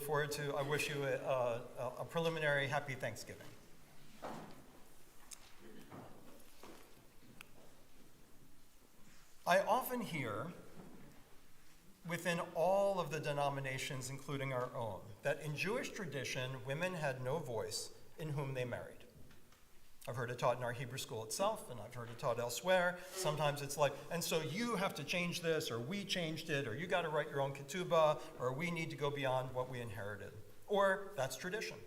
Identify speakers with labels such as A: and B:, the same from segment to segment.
A: forward to, I wish you a preliminary happy Thanksgiving. I often hear, within all of the denominations, including our own, that in Jewish tradition, women had no voice in whom they married. I've heard it taught in our Hebrew school itself, and I've heard it taught elsewhere. Sometimes it's like, and so you have to change this, or we changed it, or you got to write your own ketubah, or we need to go beyond what we inherited. Or that's tradition.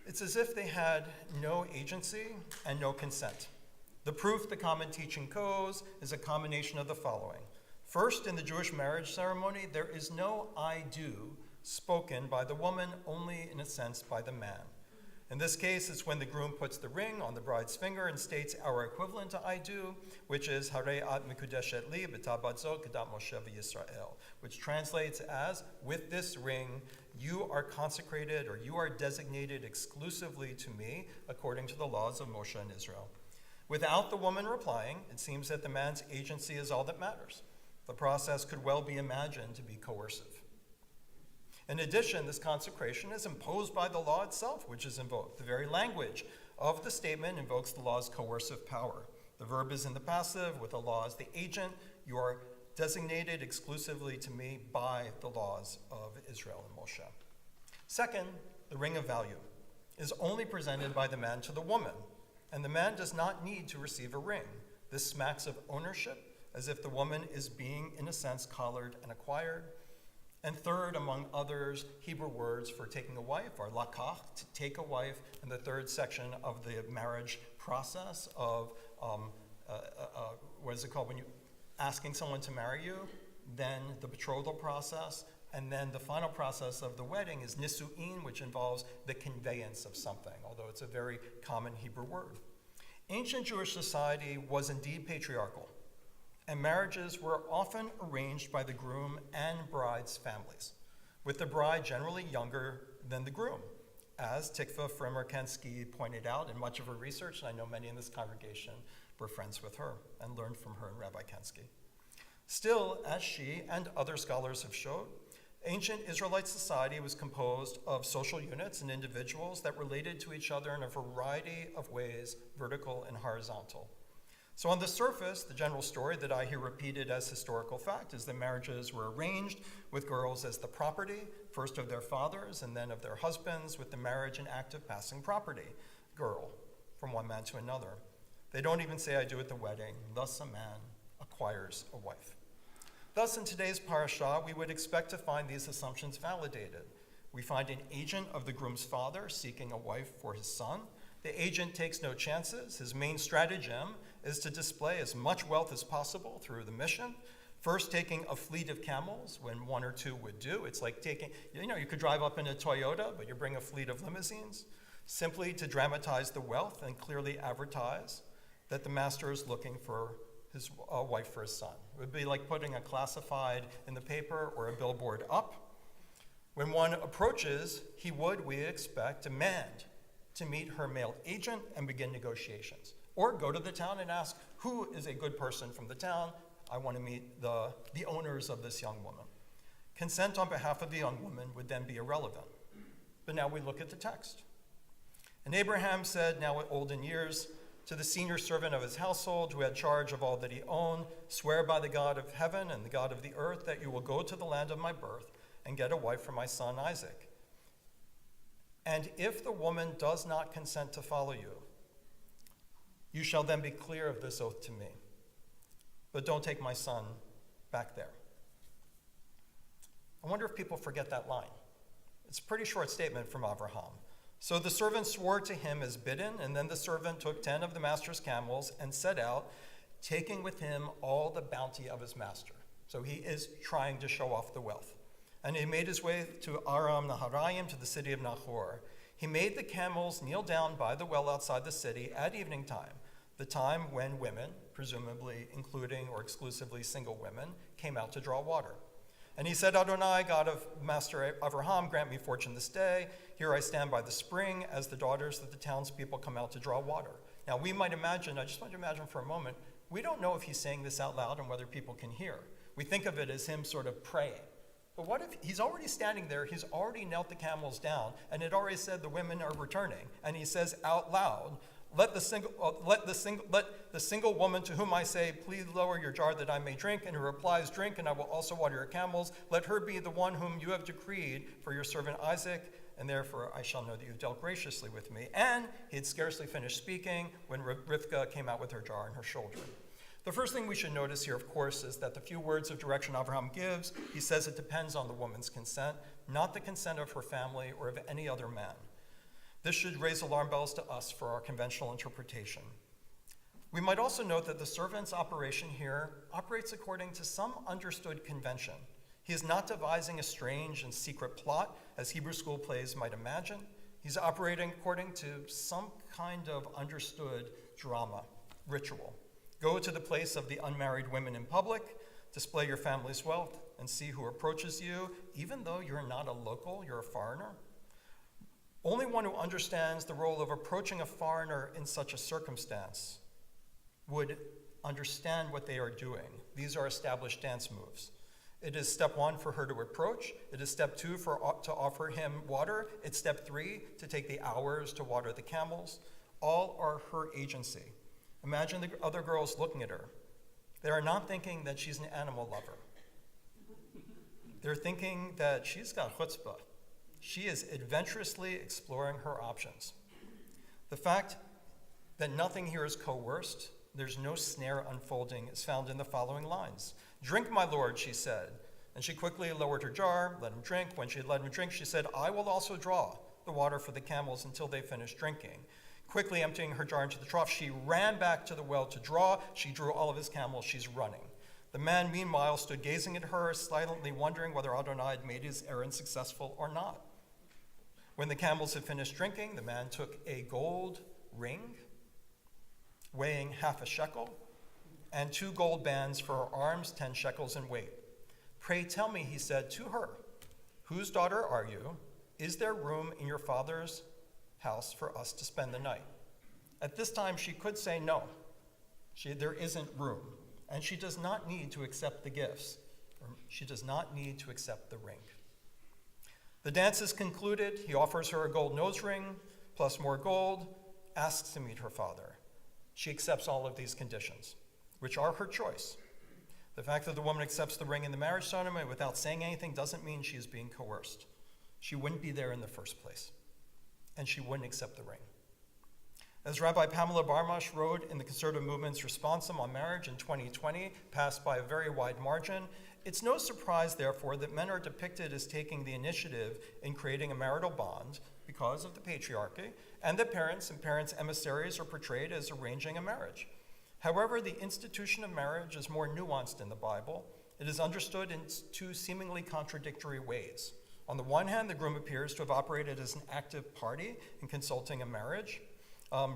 A: It's as if they had no agency and no consent. The proof the common teaching goes is a combination of the following. First, in the Jewish marriage ceremony, there is no I do spoken by the woman, only in a sense by the man. In this case, it's when the groom puts the ring on the bride's finger and states our equivalent to I do, which is Harei at mikudeshet li b'tabat zo kedat Moshe v'Yisrael, which translates as, with this ring, you are consecrated or you are designated exclusively to me according to the laws of Moshe and Israel. Without the woman replying, it seems that the man's agency is all that matters. The process could well be imagined to be coercive. In addition, this consecration is imposed by the law itself, which is invoked. The very language of the statement invokes the law's coercive power. The verb is in the passive, with the law as the agent. You are designated exclusively to me by the laws of Israel and Moshe. Second, the ring of value is only presented by the man to the woman, and the man does not need to receive a ring. This smacks of ownership, as if the woman is being, in a sense, collared and acquired. And third, among others, Hebrew words for taking a wife are lakach, to take a wife, and the third section of the marriage process of, what is it called, when you asking someone to marry you, then the betrothal process, and then the final process of the wedding is nisu'in, which involves the conveyance of something, although it's a very common Hebrew word. Ancient Jewish society was indeed patriarchal, and marriages were often arranged by the groom and bride's families, with the bride generally younger than the groom, as Tikva Fremer-Kensky pointed out in much of her research, and I know many in this congregation were friends with her and learned from her and Rabbi Kensky. Still, as she and other scholars have showed, ancient Israelite society was composed of social units and individuals that related to each other in a variety of ways, vertical and horizontal. So on the surface, the general story that I hear repeated as historical fact is that marriages were arranged with girls as the property, first of their fathers and then of their husbands, with the marriage an act of passing property, girl, from one man to another. They don't even say I do at the wedding, thus a man acquires a wife. Thus, in today's parashah, we would expect to find these assumptions validated. We find an agent of the groom's father seeking a wife for his son. The agent takes no chances. His main stratagem is to display as much wealth as possible through the mission. First, taking a fleet of camels when one or two would do. It's like taking, you could drive up in a Toyota, but you bring a fleet of limousines, simply to dramatize the wealth and clearly advertise that the master is looking for his wife for his son. It would be like putting a classified in the paper or a billboard up. When one approaches, he would, we expect, demand to meet her male agent and begin negotiations. Or go to the town and ask, who is a good person from the town? I want to meet the owners of this young woman. Consent on behalf of the young woman would then be irrelevant. But now we look at the text. And Abraham said, now old in years, to the senior servant of his household who had charge of all that he owned, swear by the God of heaven and the God of the earth that you will go to the land of my birth and get a wife for my son Isaac. And if the woman does not consent to follow you, you shall then be clear of this oath to me. But don't take my son back there. I wonder if people forget that line. It's a pretty short statement from Abraham. So the servant swore to him as bidden, and then the servant took 10 of the master's camels and set out, taking with him all the bounty of his master. So he is trying to show off the wealth. And he made his way to Aram Naharayim, to the city of Nahor. He made the camels kneel down by the well outside the city at evening time, the time when women, presumably including or exclusively single women, came out to draw water. And he said, Adonai, God of Master Abraham, grant me fortune this day. Here I stand by the spring as the daughters of the townspeople come out to draw water. Now we might imagine, I just want to imagine for a moment, we don't know if he's saying this out loud and whether people can hear. We think of it as him sort of praying. But what if he's already standing there, he's already knelt the camels down, and it already said the women are returning, and he says out loud, let the single woman to whom I say, please lower your jar that I may drink, and who replies, drink, and I will also water your camels. Let her be the one whom you have decreed for your servant Isaac, and therefore I shall know that you have dealt graciously with me. And he had scarcely finished speaking when Rivkah came out with her jar on her shoulder. The first thing we should notice here, of course, is that the few words of direction Abraham gives, he says it depends on the woman's consent, not the consent of her family or of any other man. This should raise alarm bells to us for our conventional interpretation. We might also note that the servant's operation here operates according to some understood convention. He is not devising a strange and secret plot, as Hebrew school plays might imagine. He's operating according to some kind of understood drama, ritual. Go to the place of the unmarried women in public, display your family's wealth, and see who approaches you, even though you're not a local, you're a foreigner. Only one who understands the role of approaching a foreigner in such a circumstance would understand what they are doing. These are established dance moves. It is step 1 for her to approach. It is step 2 to offer him water. It's step 3 to take the hours to water the camels. All are her agency. Imagine the other girls looking at her. They are not thinking that she's an animal lover. They're thinking that she's got chutzpah. She is adventurously exploring her options. The fact that nothing here is coerced, there's no snare unfolding, is found in the following lines. Drink, my lord, she said. And she quickly lowered her jar, let him drink. When she had let him drink, she said, I will also draw the water for the camels until they finish drinking. Quickly emptying her jar into the trough, she ran back to the well to draw. She drew all of his camels. She's running. The man, meanwhile, stood gazing at her, silently wondering whether Adonai had made his errand successful or not. When the camels had finished drinking, the man took a gold ring weighing half a shekel and 2 gold bands for her arms, 10 shekels in weight. Pray tell me, he said to her, whose daughter are you? Is there room in your father's house for us to spend the night? At this time, she could say no. There isn't room. And she does not need to accept the gifts. She does not need to accept the ring. The dance is concluded. He offers her a gold nose ring, plus more gold, asks to meet her father. She accepts all of these conditions, which are her choice. The fact that the woman accepts the ring in the marriage ceremony without saying anything doesn't mean she is being coerced. She wouldn't be there in the first place, and she wouldn't accept the ring. As Rabbi Pamela Barmash wrote in the Conservative Movement's Responsum on Marriage in 2020, passed by a very wide margin, it's no surprise, therefore, that men are depicted as taking the initiative in creating a marital bond because of the patriarchy, and that parents and parents' emissaries are portrayed as arranging a marriage. However, the institution of marriage is more nuanced in the Bible. It is understood in 2 seemingly contradictory ways. On the one hand, the groom appears to have operated as an active party in consulting a marriage.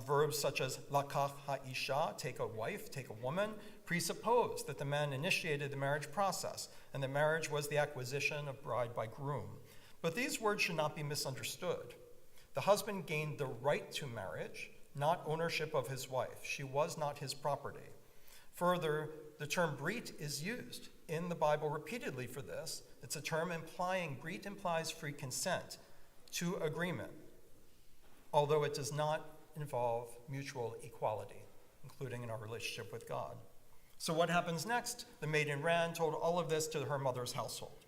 A: Verbs such as lakach ha'isha, take a wife, take a woman, presuppose that the man initiated the marriage process and that marriage was the acquisition of bride by groom. But these words should not be misunderstood. The husband gained the right to marriage, not ownership of his wife. She was not his property. Further, the term brit is used in the Bible repeatedly for this. It's a term implying, brit implies free consent to agreement, although it does not involve mutual equality, including in our relationship with God. So what happens next? The maiden ran, told all of this to her mother's household.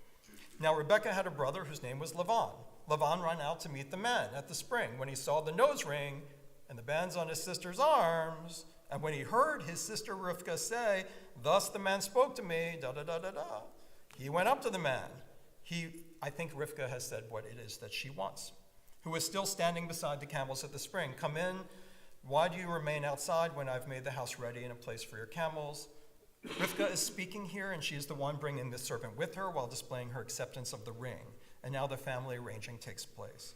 A: Now Rebekah had a brother whose name was Lavan. Lavan ran out to meet the men at the spring when he saw the nose ring and the bands on his sister's arms, and when he heard his sister Rivkah say, thus the man spoke to me, da-da-da-da-da, he went up to the man. I think Rivkah has said what it is that she wants, who was still standing beside the camels at the spring. Come in. Why do you remain outside when I've made the house ready and a place for your camels? Rivkah is speaking here, and she is the one bringing the servant with her while displaying her acceptance of the ring. And now the family arranging takes place.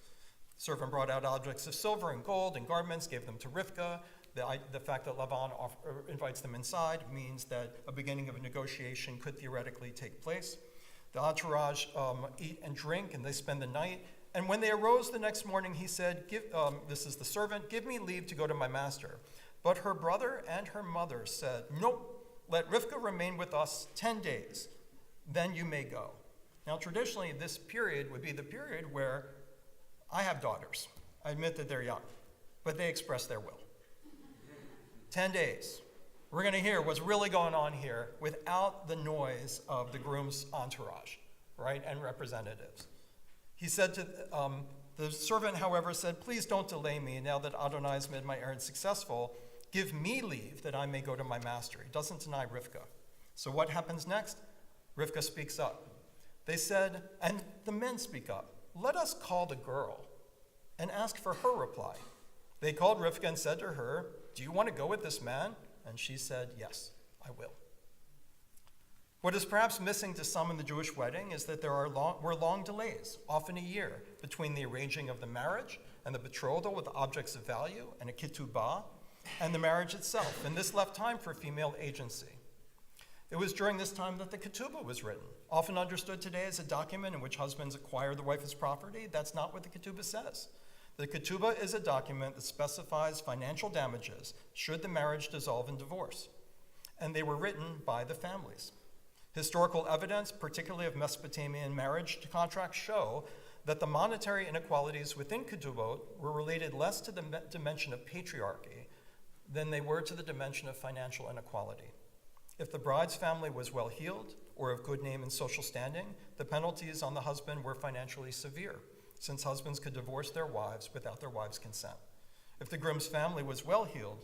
A: The servant brought out objects of silver and gold and garments, gave them to Rivkah. The fact that Lavan invites them inside means that a beginning of a negotiation could theoretically take place. The entourage eat and drink, and they spend the night. And when they arose the next morning, he said, this is the servant, give me leave to go to my master. But her brother and her mother said, nope, let Rivkah remain with us 10 days, then you may go. Now, traditionally, this period would be the period where I have daughters. I admit that they're young, but they express their will. 10 days. We're going to hear what's really going on here without the noise of the groom's entourage, right, and representatives. He said to the servant, however, said, "Please don't delay me now that Adonai has made my errand successful. Give me leave that I may go to my master." He doesn't deny Rivka. So what happens next? Rivka speaks up. They said, and the men speak up, "Let us call the girl and ask for her reply." They called Rivka and said to her, "Do you want to go with this man?" And she said, "Yes, I will." What is perhaps missing to some in the Jewish wedding is that there were long delays, often a year, between the arranging of the marriage and the betrothal with objects of value and a ketubah, and the marriage itself, and this left time for female agency. It was during this time that the ketubah was written, often understood today as a document in which husbands acquire the wife's property. That's not what the ketubah says. The ketubah is a document that specifies financial damages should the marriage dissolve in divorce, and they were written by the families. Historical evidence, particularly of Mesopotamian marriage contracts, show that the monetary inequalities within ketubot were related less to the dimension of patriarchy than they were to the dimension of financial inequality. If the bride's family was well-heeled or of good name and social standing, the penalties on the husband were financially severe, since husbands could divorce their wives without their wives' consent. If the groom's family was well-heeled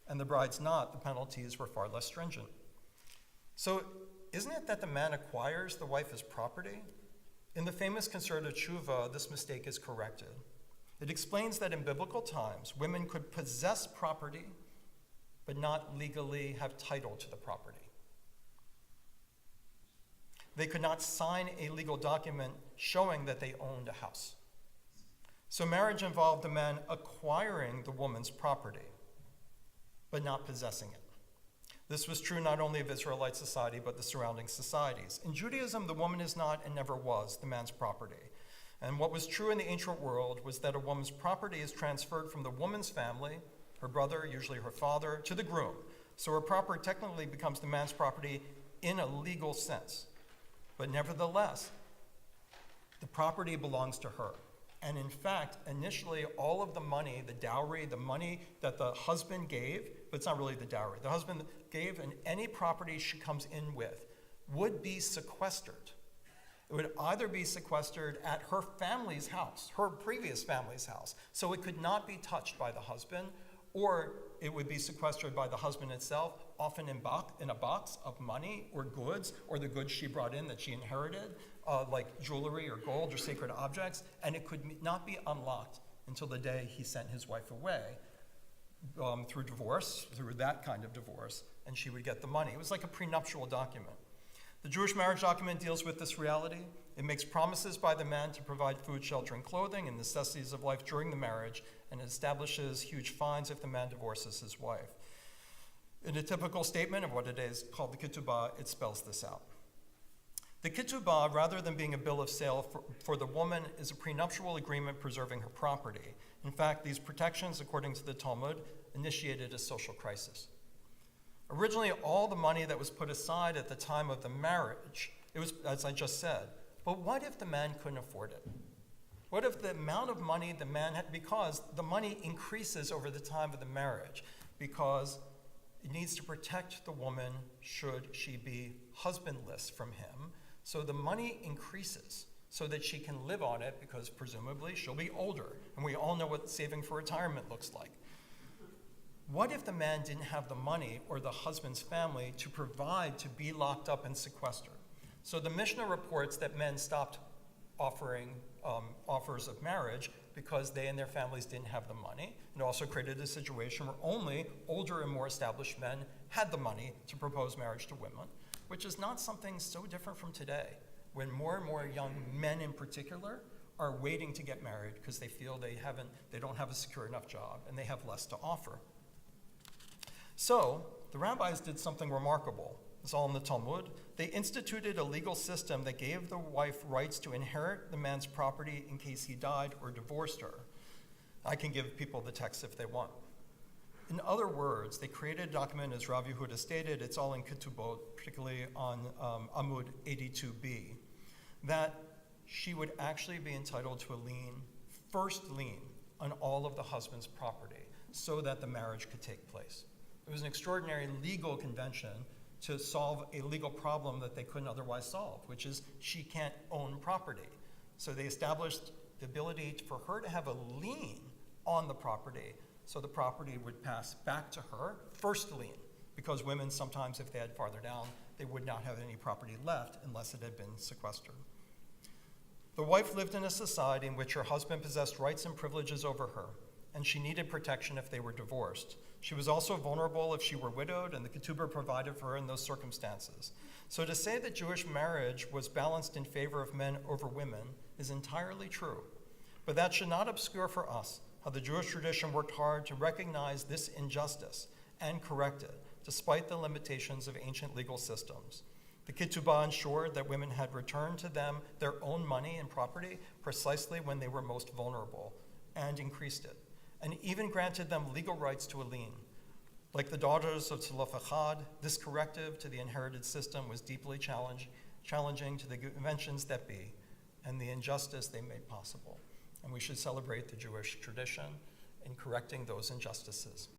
A: and the bride's not, the penalties were far less stringent. So isn't it that the man acquires the wife as property? In the famous Concerted Tshuva, this mistake is corrected. It explains that in biblical times, women could possess property, but not legally have title to the property. They could not sign a legal document showing that they owned a house. So marriage involved the man acquiring the woman's property, but not possessing it. This was true not only of Israelite society, but the surrounding societies. In Judaism, the woman is not and never was the man's property. And what was true in the ancient world was that a woman's property is transferred from the woman's family, her brother, usually her father, to the groom. So her property technically becomes the man's property in a legal sense. But nevertheless, the property belongs to her. And in fact, initially, all of the money, the dowry, the money that the husband gave, but it's not really the dowry, the husband gave, and any property she comes in with would be sequestered. It would either be sequestered at her family's house, her previous family's house, so it could not be touched by the husband, or it would be sequestered by the husband itself, often in a box of money or goods, or the goods she brought in that she inherited, like jewelry or gold or sacred objects, and it could not be unlocked until the day he sent his wife away through divorce, through that kind of divorce, and she would get the money. It was like a prenuptial document. The Jewish marriage document deals with this reality. It makes promises by the man to provide food, shelter, and clothing and necessities of life during the marriage, and it establishes huge fines if the man divorces his wife. In a typical statement of what it is called the ketubah, it spells this out. The ketubah, rather than being a bill of sale for the woman, is a prenuptial agreement preserving her property. In fact, these protections, according to the Talmud, initiated a social crisis. Originally, all the money that was put aside at the time of the marriage, it was, as I just said, but what if the man couldn't afford it? What if the amount of money the man had, because the money increases over the time of the marriage, because it needs to protect the woman should she be husbandless from him, so the money increases so that she can live on it because presumably she'll be older, and we all know what saving for retirement looks like. What if the man didn't have the money or the husband's family to provide to be locked up and sequestered? So the Mishnah reports that men stopped offering offers of marriage because they and their families didn't have the money. It also created a situation where only older and more established men had the money to propose marriage to women, which is not something so different from today, when more and more young men in particular are waiting to get married because they feel they don't have a secure enough job and they have less to offer. So the rabbis did something remarkable. It's all in the Talmud. They instituted a legal system that gave the wife rights to inherit the man's property in case he died or divorced her. I can give people the text if they want. In other words, they created a document, as Rav Yehuda stated, it's all in Ketubot, particularly on Amud 82b. that she would actually be entitled to a lien, first lien, on all of the husband's property so that the marriage could take place. It was an extraordinary legal convention to solve a legal problem that they couldn't otherwise solve, which is she can't own property. So they established the ability for her to have a lien on the property, so the property would pass back to her, first lien, because women sometimes, if they had farther down, they would not have any property left unless it had been sequestered. The wife lived in a society in which her husband possessed rights and privileges over her, and she needed protection if they were divorced. She was also vulnerable if she were widowed, and the ketubah provided for her in those circumstances. So to say that Jewish marriage was balanced in favor of men over women is entirely true. But that should not obscure for us how the Jewish tradition worked hard to recognize this injustice and correct it, despite the limitations of ancient legal systems. The ketubah ensured that women had returned to them their own money and property precisely when they were most vulnerable, and increased it, and even granted them legal rights to a lien. Like the daughters of Tzlopachad, this corrective to the inherited system was deeply challenging to the conventions that be, and the injustice they made possible. And we should celebrate the Jewish tradition in correcting those injustices.